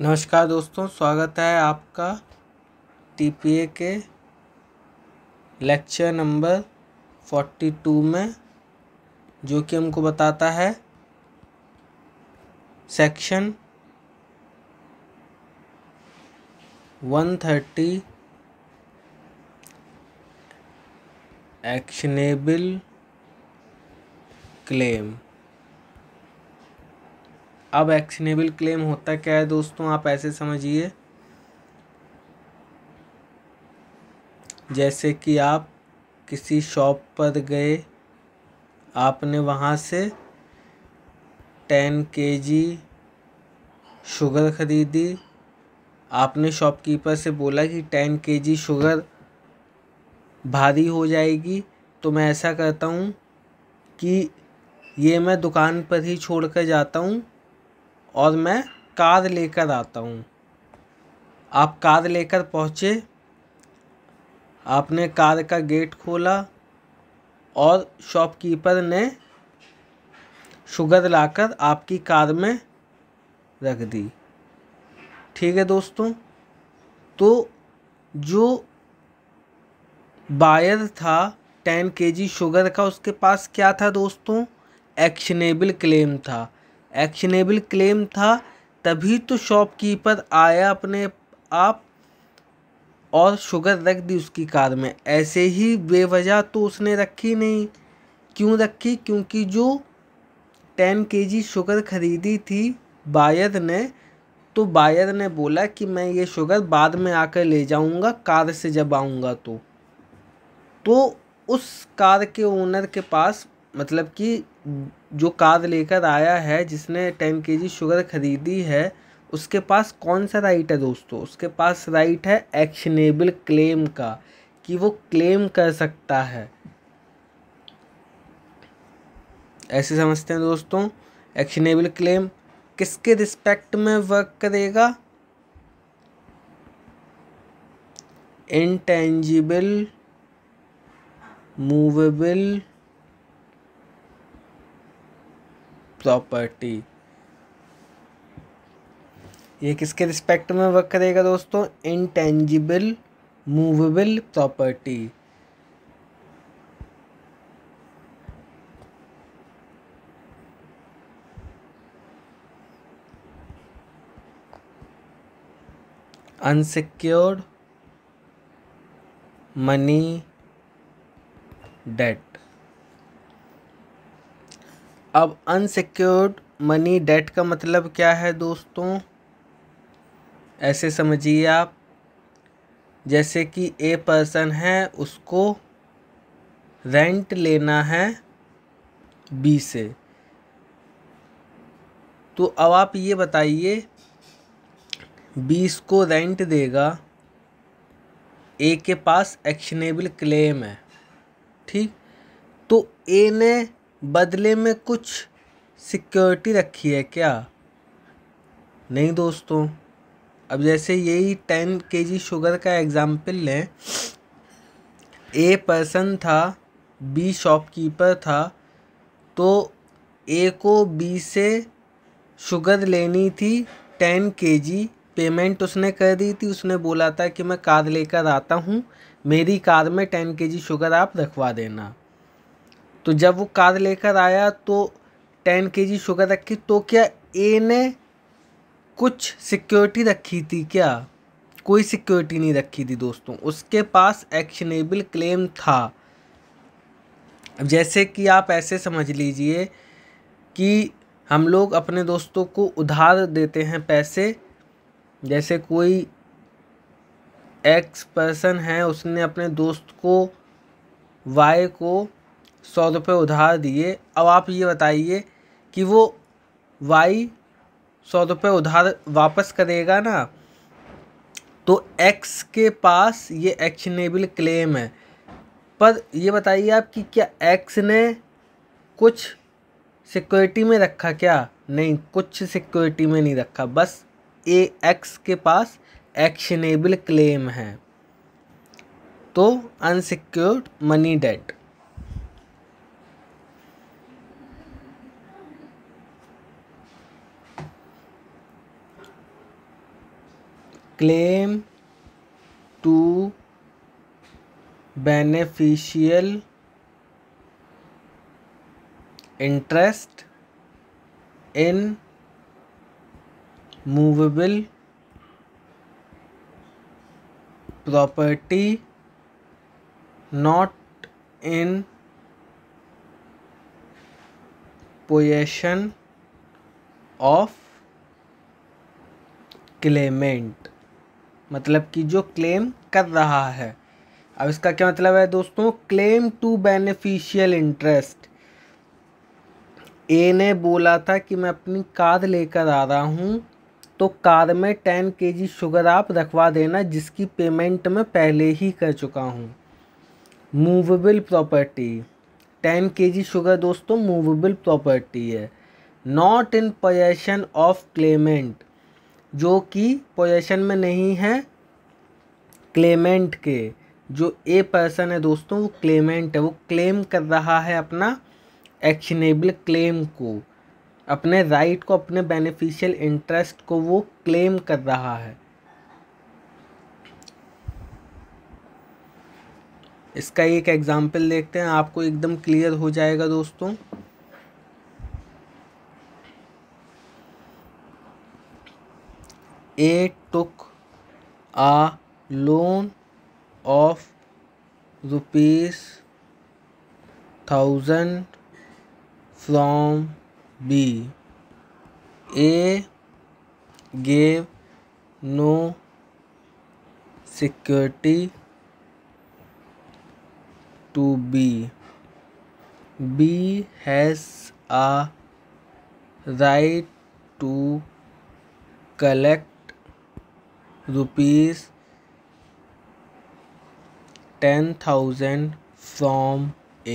नमस्कार दोस्तों, स्वागत है आपका टीपीए के लेक्चर नंबर 42 में, जो कि हमको बताता है सेक्शन 130 एक्शनेबल क्लेम। अब एक्शनेबल क्लेम होता क्या है दोस्तों, आप ऐसे समझिए जैसे कि आप किसी शॉप पर गए, आपने वहाँ से 10 kg शुगर ख़रीदी। आपने शॉपकीपर से बोला कि 10 kg शुगर भारी हो जाएगी, तो मैं ऐसा करता हूँ कि ये मैं दुकान पर ही छोड़ कर जाता हूँ और मैं कार लेकर आता हूँ। आप कार लेकर पहुँचे, आपने कार का गेट खोला और शॉपकीपर ने शुगर लाकर आपकी कार में रख दी। ठीक है दोस्तों, तो जो बायर था 10 kg शुगर का, उसके पास क्या था दोस्तों? एक्शनेबल क्लेम था। एक्शनेबल क्लेम था तभी तो शॉपकीपर आया अपने आप और शुगर रख दी उसकी कार में। ऐसे ही बेवजह तो उसने रखी नहीं। क्यों रखी? क्योंकि जो 10 kg शुगर खरीदी थी बायर ने, तो बायर ने बोला कि मैं ये शुगर बाद में आकर ले जाऊंगा कार से जब आऊँगा। तो उस कार के ओनर के पास, मतलब कि जो कार लेकर आया है, जिसने 10 kg शुगर खरीदी है, उसके पास कौन सा राइट है दोस्तों? उसके पास राइट है एक्शनेबल क्लेम का, कि वो क्लेम कर सकता है। ऐसे समझते हैं दोस्तों। एक्शनेबल क्लेम किसके रिस्पेक्ट में वर्क करेगा? Intangible movable property. ये किसके रिस्पेक्ट में वर्क करेगा दोस्तों? Intangible movable property. Unsecured money debt. अब अनसिक्योर्ड मनी डेट का मतलब क्या है दोस्तों? ऐसे समझिए आप, जैसे कि ए पर्सन है, उसको रेंट लेना है बी से। तो अब आप ये बताइए, बी को रेंट देगा, ए के पास एक्शनेबल क्लेम है, ठीक? तो ए ने बदले में कुछ सिक्योरिटी रखी है क्या? नहीं दोस्तों। अब जैसे यही 10 kg शुगर का एग्जाम्पल लें, ए पर्सन था, बी शॉपकीपर था, तो ए को बी से शुगर लेनी थी 10 kg। पेमेंट उसने कर दी थी। उसने बोला था कि मैं कार लेकर आता हूँ, मेरी कार में 10 kg शुगर आप रखवा देना। तो जब वो कार लेकर आया तो 10 kg शुगर रखी, तो क्या ए ने कुछ सिक्योरिटी रखी थी क्या? कोई सिक्योरिटी नहीं रखी थी दोस्तों। उसके पास एक्शनेबल क्लेम था। अब जैसे कि आप ऐसे समझ लीजिए कि हम लोग अपने दोस्तों को उधार देते हैं पैसे। जैसे कोई एक्स पर्सन है, उसने अपने दोस्त को वाई को 100 रुपये उधार दिए। अब आप ये बताइए कि वो वाई 100 रुपये उधार वापस करेगा ना? तो एक्स के पास ये एक्शनेबल क्लेम है। पर ये बताइए आप कि क्या एक्स ने कुछ सिक्योरिटी में रखा क्या? नहीं, कुछ सिक्योरिटी में नहीं रखा। बस ए एक्स के पास एक्शनेबल क्लेम है। तो unsecured money debt. Claim to beneficial interest in movable property not in possession of claimant. मतलब कि जो क्लेम कर रहा है। अब इसका क्या मतलब है दोस्तों, क्लेम टू बेनिफिशियल इंटरेस्ट। ए ने बोला था कि मैं अपनी कार लेकर आ रहा हूँ, तो कार में 10 kg शुगर आप रखवा देना, जिसकी पेमेंट मैं पहले ही कर चुका हूँ। मूवेबल प्रॉपर्टी, 10 kg शुगर दोस्तों मूवेबल प्रॉपर्टी है। Not in possession of Clement, जो कि पोजेशन में नहीं है क्लेमेंट के। जो ए पर्सन है दोस्तों वो क्लेमेंट है, वो क्लेम कर रहा है अपना एक्शनेबल क्लेम को, अपने राइट को, अपने बेनिफिशियल इंटरेस्ट को वो क्लेम कर रहा है। इसका एक एग्जाम्पल देखते हैं, आपको एकदम क्लियर हो जाएगा दोस्तों। ए टुक आ loan of ₹1000 from B. A gave no security to B. B has a right to collect ₹10,000 from A.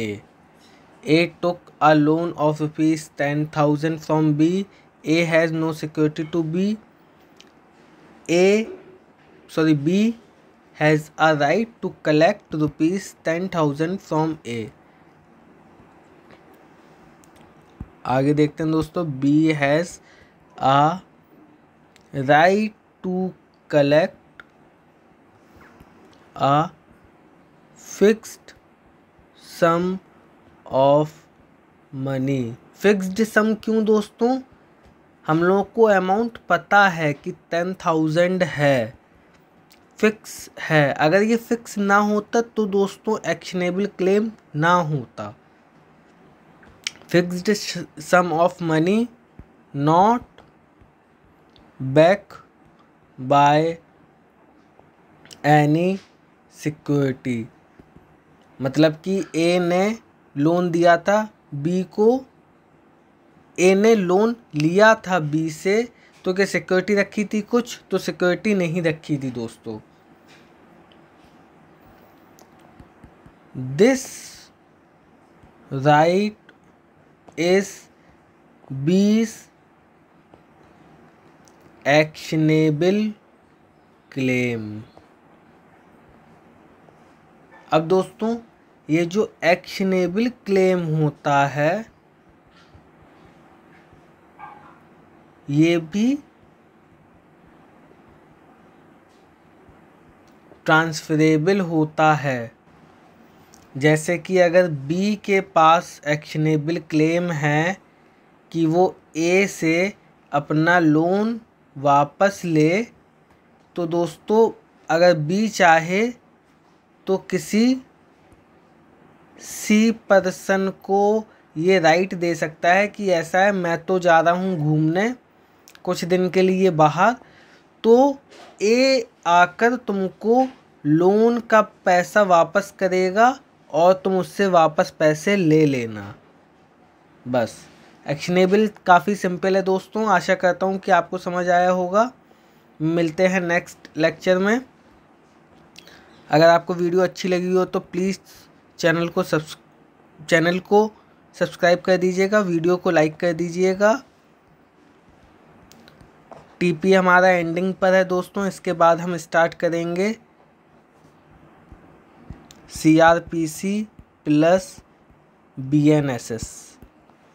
A took a loan of ₹10,000 from B. A has no security to B. B has a right to collect ₹10,000 from A. आगे देखते हैं दोस्तों, B has a right to collect a fixed sum of money. Fixed sum क्यों दोस्तों, हम लोगों को amount पता है कि 10,000 है, फिक्स है। अगर ये फिक्स ना होता तो दोस्तों एक्शनेबल क्लेम ना होता। Fixed sum of money not backed by any security. मतलब कि ए ने लोन दिया था बी को, ए ने लोन लिया था बी से, तो क्या सिक्योरिटी रखी थी कुछ, तो सिक्योरिटी नहीं रखी थी दोस्तों। दिस राइट इज बीज एक्शनेबल क्लेम। अब दोस्तों ये जो एक्शनेबल क्लेम होता है ये भी ट्रांसफरेबल होता है। जैसे कि अगर बी के पास एक्शनेबल क्लेम है कि वो ए से अपना लोन वापस ले, तो दोस्तों अगर बी चाहे तो किसी सी पर्सन को ये राइट दे सकता है कि ऐसा है, मैं तो जा रहा हूँ घूमने कुछ दिन के लिए बाहर, तो ए आकर तुमको लोन का पैसा वापस करेगा और तुम उससे वापस पैसे ले लेना। बस एक्शनेबल काफ़ी सिंपल है दोस्तों। आशा करता हूँ कि आपको समझ आया होगा। मिलते हैं नेक्स्ट लेक्चर में। अगर आपको वीडियो अच्छी लगी हो तो प्लीज़ चैनल को सब्सक्राइब कर दीजिएगा, वीडियो को लाइक कर दीजिएगा। टीपी हमारा एंडिंग पर है दोस्तों, इसके बाद हम स्टार्ट करेंगे CRPC plus BNSS।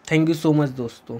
Thank you so much दोस्तों।